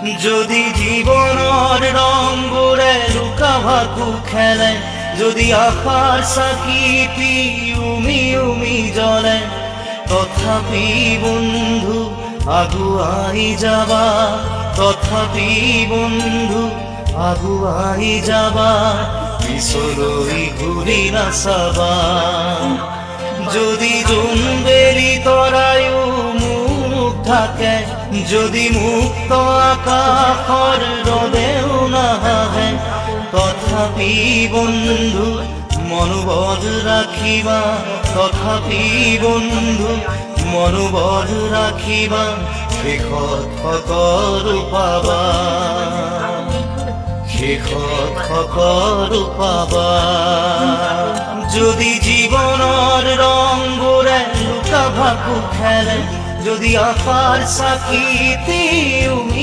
যদি জীবনৰ ৰংবোৰে লুকা ভাকু খেলে, যদি আশাৰ চাকিটি উমি উমি জ্বলে, তথাপি বন্ধু আগুৱাই যাবা, তথাপি বন্ধু আগুৱাই যাবা, পিছলৈ ঘূৰি নাচাবা। যদি জোনবেলি তৰায়ো মুখ ঢাকে, যদি মুক্ত আকাশৰ ৰদেও নাহে, তথাপি বন্ধু মনোবল ৰাখিবা, তথাপি বন্ধু মনোবল ৰাখিবা, শেষত সকলো পাবা, শেষত সকলো পাবা। যদি জীবনৰ ৰংবোৰে লুকা ভাকু খেলে, যদি আশাৰ চাকিটি উমি